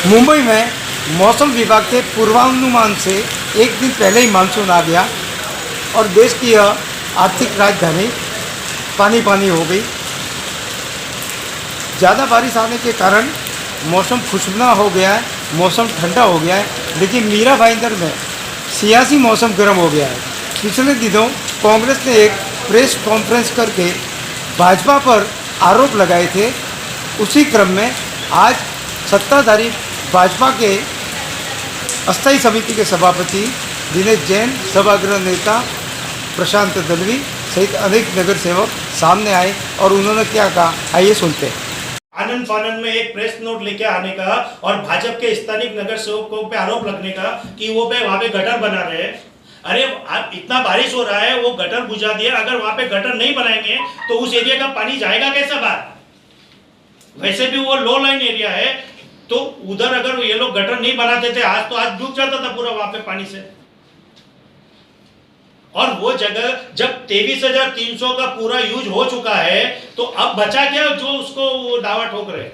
मुंबई में मौसम विभाग के पूर्वानुमान से एक दिन पहले ही मानसून आ गया और देश की यह आर्थिक राजधानी पानी पानी हो गई। ज़्यादा बारिश आने के कारण मौसम खुशनुमा हो गया है, मौसम ठंडा हो गया है, लेकिन मीरा भाईंदर में सियासी मौसम गर्म हो गया है। पिछले दिनों कांग्रेस ने एक प्रेस कॉन्फ्रेंस करके भाजपा पर आरोप लगाए थे। उसी क्रम में आज सत्ताधारी भाजपा के अस्थायी समिति के सभापति दिनेश जैन, सभागृह नेता प्रशांत दलवी सहित अनेक नगर सेवक सामने आए और उन्होंने क्या कहा, आइए सुनते हैं। आनंद फानंद में एक प्रेस नोट लेके आने का और भाजपा के स्थानिक नगर सेवकों पे आरोप लगने का कि वो वहाँ पे गटर बना रहे हैं। अरे आप इतना बारिश हो रहा है, वो गटर बुझा दिया, अगर वहाँ पे गटर नहीं बनाएंगे तो उस एरिया का पानी जाएगा कैसा बाहर? वैसे भी वो लो लाइन एरिया है, तो उधर अगर ये लोग गटर नहीं बनाते थे आज तो आज डूब जाता था पूरा वहां पे पानी से। और वो जगह जब 23,300 का पूरा यूज हो चुका है तो अब बचा क्या जो उसको वो दावा ठोक रहे।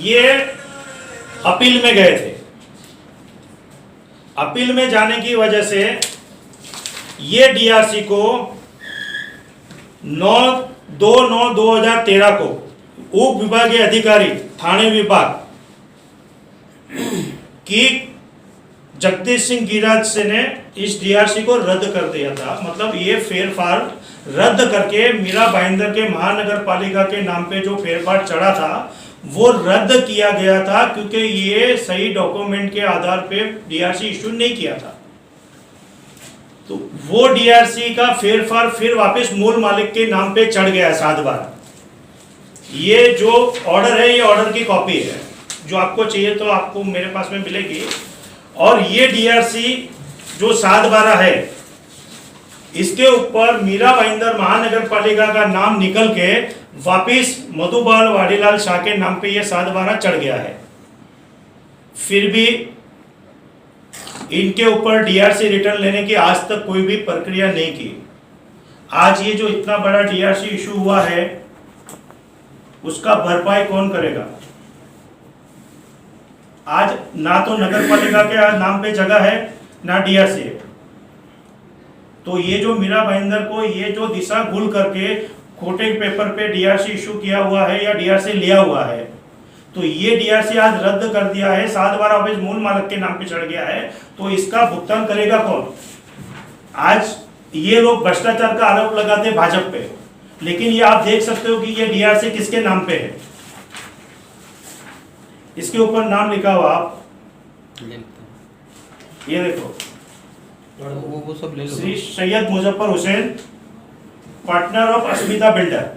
ये अपील में गए थे, अपील में जाने की वजह से ये डीआरसी को 9/2/2013 को उप विभागीय अधिकारी थाने विभाग की जगदीश सिंह गिराज से ने इस डीआरसी को रद्द कर दिया था। मतलब ये फेरफार रद्द करके मीरा भाईंदर के महानगर पालिका के नाम पे जो फेरफार चढ़ा था वो रद्द किया गया था, क्योंकि ये सही डॉक्यूमेंट के आधार पे डीआरसी इशू नहीं किया था। तो वो डीआरसी का फेरफार फिर वापस मूल मालिक के नाम पे चढ़ गया 7/12। ये जो ऑर्डर है, ये ऑर्डर की कॉपी है, जो आपको चाहिए तो आपको मेरे पास में मिलेगी। और ये डीआरसी जो 7/12 है, इसके ऊपर मीरा भाईंदर महानगर पालिका का नाम निकल के वापिस मधुबाल वाडीलाल शाह के नाम पे ये 7/12 चढ़ गया है। फिर भी इनके ऊपर डीआरसी रिटर्न लेने की आज तक कोई भी प्रक्रिया नहीं की। आज ये जो इतना बड़ा डीआरसी इशू हुआ है उसका भरपाई कौन करेगा? आज ना तो नगर पालिका के नाम पे जगह है ना डीआरसी है। तो ये जो मीरा भाईंदर को ये जो दिशा भूल करके खोटे पेपर पे डीआरसी इशू किया हुआ है या डीआरसी लिया हुआ है, तो ये डीआरसी आज रद्द कर दिया है, 7/12 वापस मूल मालिक के नाम पे चढ़ गया है, तो इसका भुगतान करेगा कौन? आज ये लोग भ्रष्टाचार का आरोप लगाते भाजपा पे, लेकिन ये आप देख सकते हो कि ये डीआरसी किसके नाम पे है। इसके ऊपर नाम लिखा हुआ, आप ये देखो, वो सब ले लो। Shri Syed Muzaffar Hussain, partner of Asmita builder,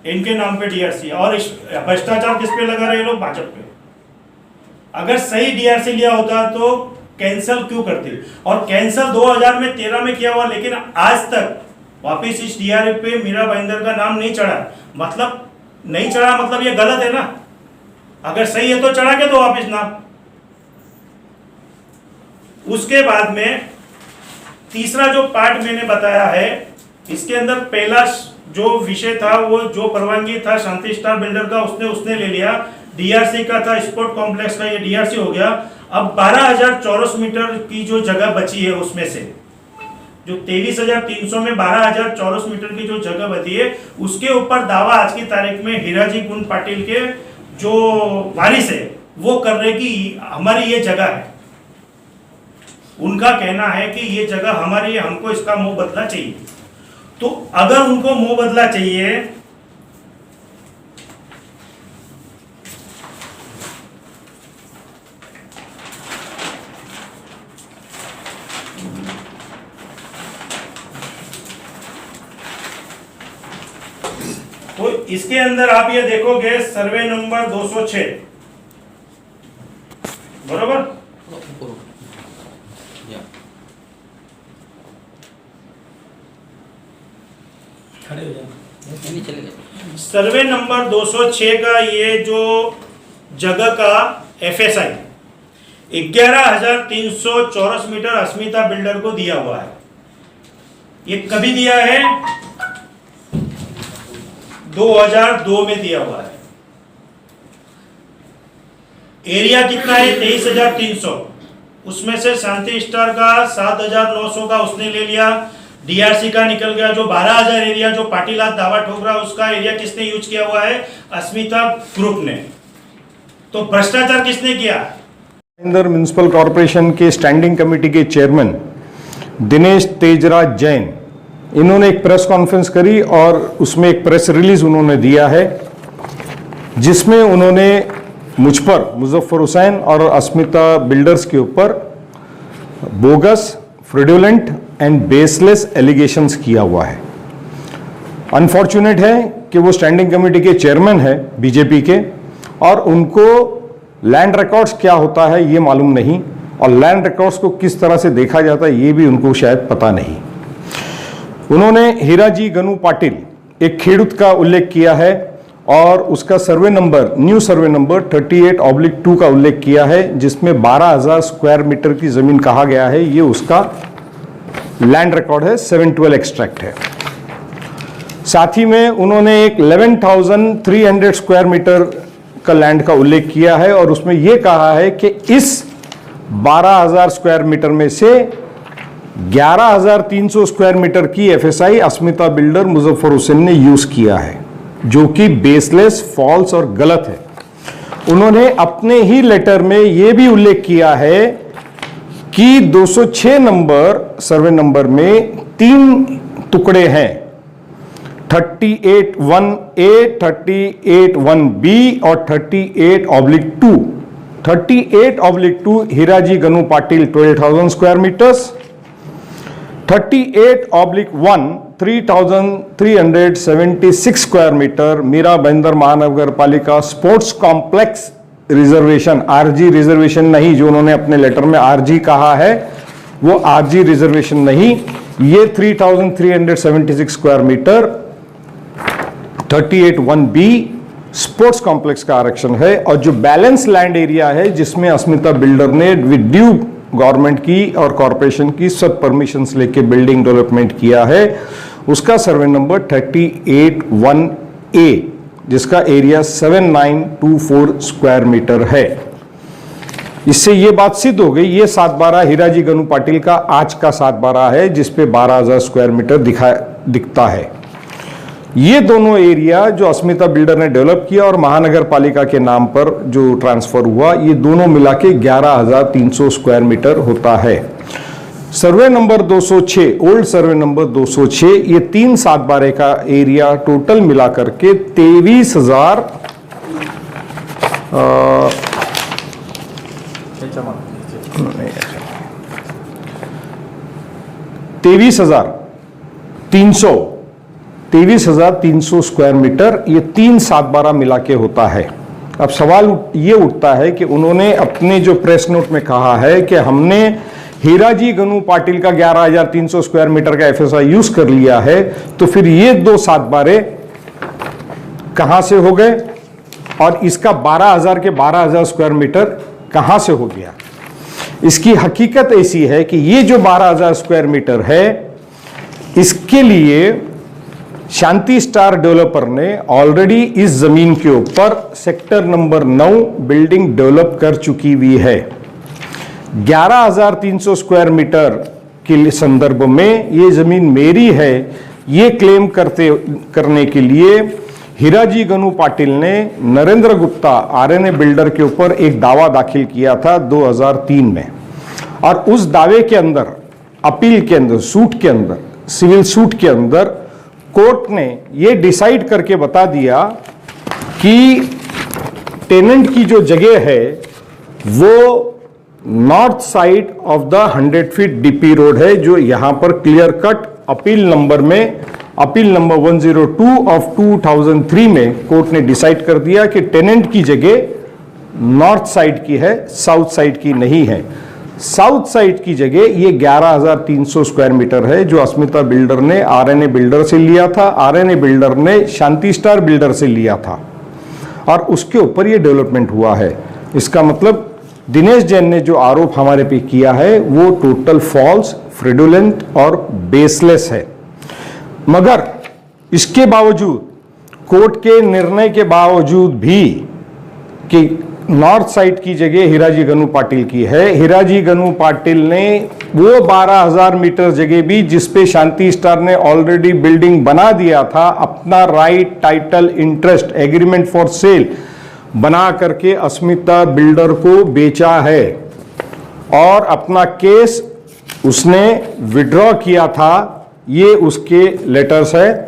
इनके नाम पे डीआरसी। और भ्रष्टाचार किस पे लगा रहे लोग? भाजपा पे। अगर सही डीआरसी लिया होता तो कैंसिल क्यों करती? और कैंसिल 2013 में किया हुआ, लेकिन आज तक वापिस इस डीआरसी पे मीरा भाईंदर का नाम नहीं चढ़ा। मतलब नहीं चढ़ा, मतलब ये गलत है ना। अगर सही है तो चढ़ा के दो वापिस नाम। उसके बाद में तीसरा जो पार्ट मैंने बताया है, इसके अंदर पहला जो विषय था, वो जो परवानगी था शांति स्टार बिल्डर का, उसने ले लिया। डीआरसी का था स्पोर्ट कॉम्प्लेक्स का, ये डीआरसी हो गया। अब 12,000 चौरस मीटर की जो जगह बची है, उसमें से जो 23,300 में 12,000 चौरस मीटर की जो जगह बची है, उसके ऊपर दावा आज की तारीख में हीराजी गुण पाटिल के जो वारिस है वो कर रहे कि हमारी ये जगह है। उनका कहना है कि ये जगह हमारी है, हमको इसका मुंह बदला चाहिए। तो अगर उनको मुंह बदला चाहिए तो इसके अंदर आप ये देखोगे सर्वे नंबर 206, बरोबर? सर्वे नंबर 206 का ये जो जगह का एफएसआई 11,300 चौरस मीटर अस्मिता बिल्डर को दिया हुआ है। ये कभी दिया है? 2002 में दिया हुआ है। एरिया कितना है 23,300, उसमें से शांति स्टार का 7,900 का उसने ले लिया, डीआरसी का निकल गया, जो 12,000 एरिया जो पाटिल आज दावा ठोक रहा है उसका एरिया किसने यूज किया हुआ है, अस्मिता ग्रुप ने। तो भ्रष्टाचार किसने किया? इंदौर म्युनिसिपल कॉरपोरेशन के स्टैंडिंग कमेटी के चेयरमैन दिनेश तेजराज जैन, इन्होंने एक प्रेस कॉन्फ्रेंस करी और उसमें एक प्रेस रिलीज उन्होंने दिया है जिसमें उन्होंने मुझ पर, मुजफ्फर हुसैन और अस्मिता बिल्डर्स के ऊपर bogus, fraudulent and baseless allegations किया हुआ है। अनफॉर्चुनेट है कि वो स्टैंडिंग कमेटी के चेयरमैन है बीजेपी के, और उनको लैंड रिकॉर्ड्स क्या होता है ये मालूम नहीं, और लैंड रिकॉर्ड्स को किस तरह से देखा जाता है ये भी उनको शायद पता नहीं। उन्होंने हीराजी गनू पाटिल, एक खेडूत का उल्लेख किया है और उसका survey number, new survey number 38/2 का उल्लेख किया है, जिसमें 12,000 स्क्वायर मीटर की जमीन कहा गया है। ये उसका लैंड रिकॉर्ड है, 712 एक्सट्रैक्ट है। साथ ही में उन्होंने एक 11,300 स्क्वायर मीटर का लैंड का उल्लेख किया है और उसमें यह कहा है कि इस 12,000 स्क्वायर मीटर में से 11,300 स्क्वायर मीटर की एफएसआई अस्मिता बिल्डर मुजफ्फर हुसैन ने यूज किया है, जो कि बेसलेस, फॉल्स और गलत है। उन्होंने अपने ही लेटर में यह भी उल्लेख किया है कि 206 नंबर सर्वे नंबर में 3 टुकड़े हैं, 38(1)A, 38(1)B और 38/2। 38/2 Hiraji Ganu Patil 12,000 square metres, 38/1 3,376 square metre Mira Bhayandar Mahanagar Palika sports complex reservation, RG reservation नहीं, जो उन्होंने अपने लेटर में आरजी कहा है वो आरजी रिजर्वेशन नहीं, ये 3,376 square metre 38(1)B sports complex का आरक्षण है। और जो बैलेंस लैंड एरिया है जिसमें अस्मिता बिल्डर ने विद ड्यू गवर्नमेंट की और कॉरपोरेशन की सब परमिशंस लेके बिल्डिंग डेवलपमेंट किया है, उसका सर्वे नंबर 38(1)A, जिसका एरिया 7,924 स्क्वायर मीटर है। इससे ये बात सिद्ध हो गई, ये 7/12 हीराजी गनू पाटिल का आज का 7/12 है, जिसपे 12,000 स्क्वायर मीटर दिखता है। ये दोनों एरिया जो अस्मिता बिल्डर ने डेवलप किया और महानगर पालिका के नाम पर जो ट्रांसफर हुआ, ये दोनों मिला के 11,300 स्क्वायर मीटर होता है। Survey number 206, old survey number 206, ये 3/7/12 का एरिया टोटल मिला करके 23,300 स्क्वायर मीटर, ये 3/7/12 मिला के होता है। अब सवाल ये उठता है कि उन्होंने अपने जो प्रेस नोट में कहा है कि हमने हीराजी गनू पाटिल का 11,300 स्क्वायर मीटर का एफएसआई यूज कर लिया है, तो फिर ये 2/7/12 कहां से हो गए और इसका 12,000 के 12,000 स्क्वायर मीटर कहां से हो गया? इसकी हकीकत ऐसी है कि ये जो 12,000 स्क्वायर मीटर है, इसके लिए शांति स्टार डेवलपर ने ऑलरेडी इस जमीन के ऊपर सेक्टर नंबर 9 बिल्डिंग डेवलप कर चुकी हुई है। 11,300 स्क्वायर मीटर के संदर्भ में ये जमीन मेरी है, ये क्लेम करने के लिए हीराजी गनू पाटिल ने नरेंद्र गुप्ता आरएनए बिल्डर के ऊपर एक दावा दाखिल किया था 2003 में, और उस दावे के अंदर, अपील के अंदर, सूट के अंदर, सिविल सूट के अंदर कोर्ट ने ये डिसाइड करके बता दिया कि टेनेंट की जो जगह है वो north side of the 100 feet DP road है, जो यहां पर क्लियर कट अपील नंबर में, अपील नंबर 102 ऑफ 2003 में कोर्ट ने डिसाइड कर दिया कि टेनेंट की जगह नॉर्थ साइड की है, साउथ साइड की नहीं है। साउथ साइड की जगह ये 11,300 स्क्वायर मीटर है, जो अस्मिता बिल्डर ने आरएनए बिल्डर से लिया था, आरएनए बिल्डर ने शांति स्टार बिल्डर से लिया था, और उसके ऊपर ये डेवलपमेंट हुआ है। इसका मतलब दिनेश जैन ने जो आरोप हमारे पे किया है वो टोटल फॉल्स, फ्रॉडुलेंट और बेसलेस है। मगर इसके बावजूद, कोर्ट के निर्णय के बावजूद भी कि नॉर्थ साइड की जगह हीराजी गनू पाटिल की है। हीराजी गनू पाटिल ने वो 12,000 मीटर जगह भी जिस पे शांति स्टार ने ऑलरेडी बिल्डिंग बना दिया था, अपना right, title, interest, agreement for sale बना करके अस्मिता बिल्डर को बेचा है और अपना केस उसने विड्रॉ किया था। ये उसके लेटर्स है।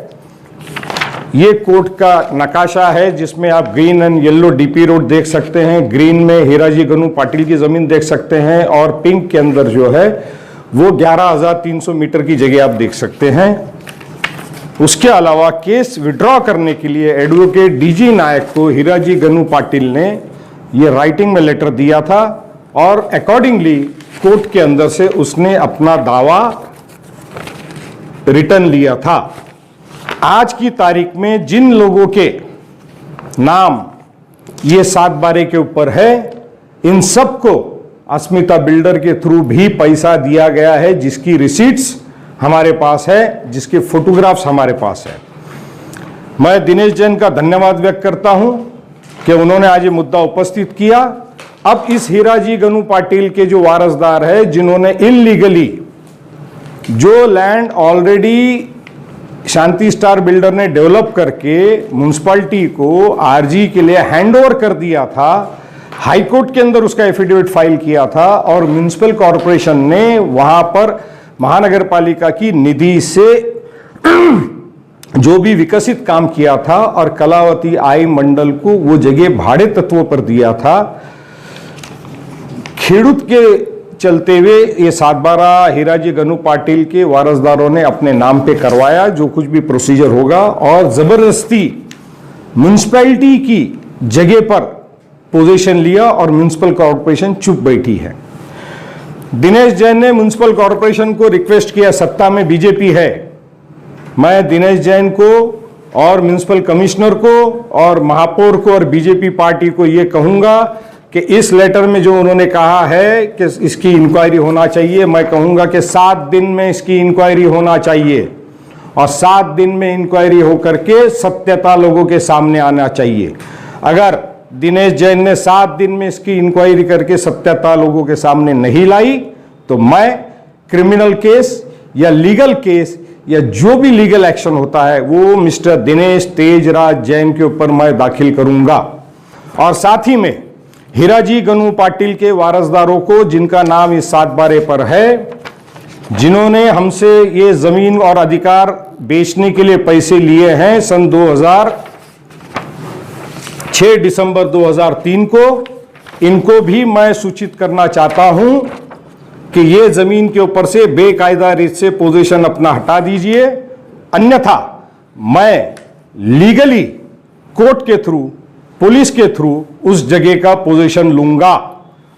ये कोर्ट का नकाशा है जिसमें आप green and yellow DP road देख सकते हैं, ग्रीन में हीराजी गनू पाटिल की जमीन देख सकते हैं और पिंक के अंदर जो है वो 11,300 मीटर की जगह आप देख सकते हैं। उसके अलावा केस विड्रॉ करने के लिए एडवोकेट डीजी नायक को हीराजी गनू पाटिल ने ये राइटिंग में लेटर दिया था और अकॉर्डिंगली कोर्ट के अंदर से उसने अपना दावा रिटर्न लिया था। आज की तारीख में जिन लोगों के नाम ये 7/12 के ऊपर है, इन सबको अस्मिता बिल्डर के थ्रू भी पैसा दिया गया है, जिसकी रिसीट्स हमारे पास है, जिसके फोटोग्राफ्स हमारे पास है। मैं दिनेश जैन का धन्यवाद व्यक्त करता हूं कि उन्होंने आज ये मुद्दा उपस्थित किया। अब इस हीराजी गनू पाटिल के जो वारसदार है, जिन्होंने इलीगली जो लैंड ऑलरेडी शांति स्टार बिल्डर ने डेवलप करके म्युनिसिपैलिटी को आरजी के लिए हैंडओवर कर दिया था, हाईकोर्ट के अंदर उसका एफिडेविट फाइल किया था और म्युनिसिपल कॉरपोरेशन ने वहां पर महानगर पालिका की निधि से जो भी विकसित काम किया था और कलावती आई मंडल को वो जगह भाड़े तत्व पर दिया था। खेडूत के चलते हुए ये 7/12 हीराजी गनू पाटिल के वारसदारों ने अपने नाम पे करवाया, जो कुछ भी प्रोसीजर होगा, और जबरदस्ती म्युनिसिपैलिटी की जगह पर पोजीशन लिया और म्युनिसिपल कॉर्पोरेशन चुप बैठी है। दिनेश जैन ने म्युनिसिपल कॉर्पोरेशन को रिक्वेस्ट किया, सत्ता में बीजेपी है, मैं दिनेश जैन को और म्युनिसिपल कमिश्नर को और महापौर को और बीजेपी पार्टी को यह कहूंगा कि इस लेटर में जो उन्होंने कहा है कि इसकी इंक्वायरी होना चाहिए, मैं कहूंगा कि 7 दिन में इसकी इंक्वायरी होना चाहिए और 7 दिन में इंक्वायरी होकर के सत्यता लोगों के सामने आना चाहिए। अगर दिनेश जैन ने 7 दिन में इसकी इंक्वायरी करके सत्यता लोगों के सामने नहीं लाई तो मैं क्रिमिनल केस या लीगल केस या जो भी लीगल एक्शन होता है वो मिस्टर दिनेश तेजराज जैन के ऊपर मैं दाखिल करूंगा। और साथ ही में हीराजी गनू पाटिल के वारसदारों को, जिनका नाम इस 7/12 पर है, जिन्होंने हमसे ये जमीन और अधिकार बेचने के लिए पैसे लिए हैं सन 6 दिसंबर 2003 को, इनको भी मैं सूचित करना चाहता हूं कि ये जमीन के ऊपर से बेकायदा रीत से पोजीशन अपना हटा दीजिए, अन्यथा मैं लीगली कोर्ट के थ्रू, पुलिस के थ्रू उस जगह का पोजीशन लूंगा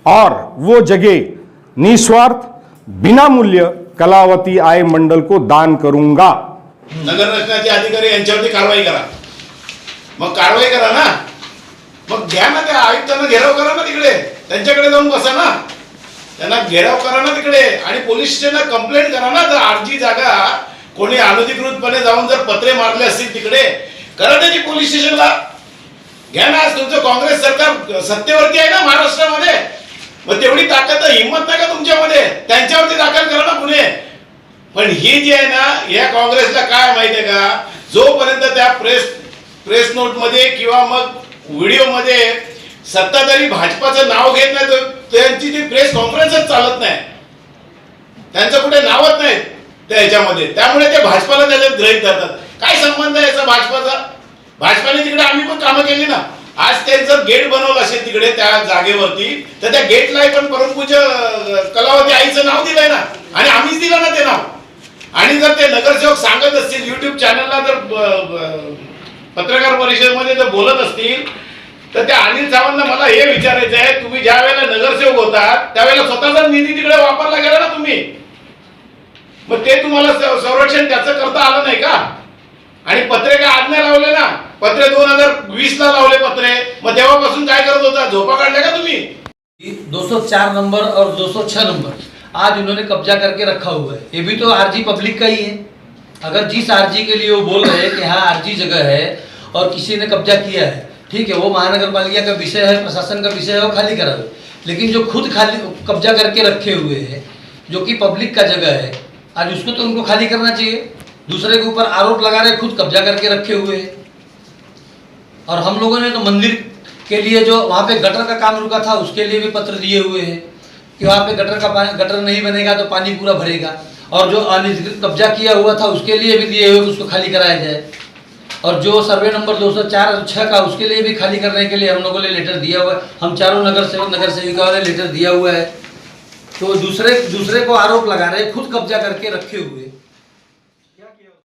और वो जगह निस्वार्थ बिना मूल्य कलावती आय मंडल को दान करूंगा। नगर रचनाचे अधिकारी यांच्यावरती कारवाई करा, मग कारवाई करा ना, मग घ्या ना त्या आयुक्तांना घेराव करा ना तिकडे, त्यांच्याकडे जाऊन बसा ना, त्यांना घेराव करा ना तिकडे आणि पोलीस स्टेशनला कंप्लेंट करा ना। जर आरजी जागा कोणी अनधिकृतपणे जाऊन जर पत्रे मारले असतील तिकडे, करा त्याची पोलीस स्टेशनला घ्या ना। आज तुमचं काँग्रेस सरकार सत्तेवरती आहे ना महाराष्ट्रामध्ये, मग तेवढी ताकद हिंमत नाही का तुमच्यामध्ये, त्यांच्यावरती दाखल करा ना गुन्हे। पण ही जी आहे ना, या काँग्रेसला काय माहिती आहे का, जोपर्यंत त्या प्रेस नोट मध्ये किंवा मग व्हिडिओ मध्ये सत्ताधारी भाजपाचं नाव घेत नाही, तर त्यांची ती प्रेस कॉन्फरन्सच चालत नाही, त्यांचं कुठे नावच नाही त्या ह्याच्यामध्ये, त्यामुळे ते भाजपाला त्याच्यात गृहीत धरतात। काय संबंध आहे याचा भाजपाचा? भाजपाने तिकडे आम्ही पण कामं केली ना। आज त्यांचं गेट बनवलं असेल तिकडे त्या जागेवरती, तर त्या गेटला पण परमपूज्य कलावती आईचं नाव दिलंय ना, आणि आम्हीच दिलं ना ते नाव। आणि जर ते नगरसेवक सांगत असतील युट्यूब चॅनलला, जर पत्रकार परिषदेमध्ये जर बोलत असतील, तर त्या अनिल सावंतला मला हे विचारायचं आहे, तुम्ही ज्या वेळेला नगरसेवक होतात त्यावेळेला स्वतःचा निधी तिकडे वापरला गेला ना तुम्ही, मग ते तुम्हाला संरक्षण त्याचं करता आलं नाही का? आणि पत्रे काय आज नाही लावले ना, पत्रे 2020 ला लावले पत्रे, मग तेव्हापासून काय करत होता, झोपा काढल्या का तुम्ही? 204 नंबर और 206 नंबर आज इन्होंने कब्जा करके रखा हुआ है। ये भी तो आरजी पब्लिक का ही है। अगर जिस आरजी के लिए वो बोल रहे हैं कि हाँ आरजी जगह है और किसी ने कब्जा किया है, ठीक है, वो महानगर पालिका का विषय है, प्रशासन का विषय है, वो खाली करा दो। लेकिन जो खुद खाली कब्जा करके रखे हुए हैं, जो कि पब्लिक का जगह है, आज उसको तो उनको खाली करना चाहिए। दूसरे के ऊपर आरोप लगा रहे, खुद कब्जा करके रखे हुए हैं। और हम लोगों ने तो मंदिर के लिए जो वहाँ पे गटर का काम रुका था, उसके लिए भी पत्र दिए हुए हैं कि वहाँ पे गटर नहीं बनेगा तो पानी पूरा भरेगा। और जो अनधिकृत कब्जा किया हुआ था उसके लिए भी दिए हुए, उसको खाली कराया जाए। और जो सर्वे नंबर 204 और 6 का, उसके लिए भी खाली करने के लिए हम लोगों ने लेटर दिया हुआ है। हम चारों नगर सेविकाओं ने लेटर दिया हुआ है। तो दूसरे को आरोप लगा रहे, खुद कब्जा करके रखे हुए।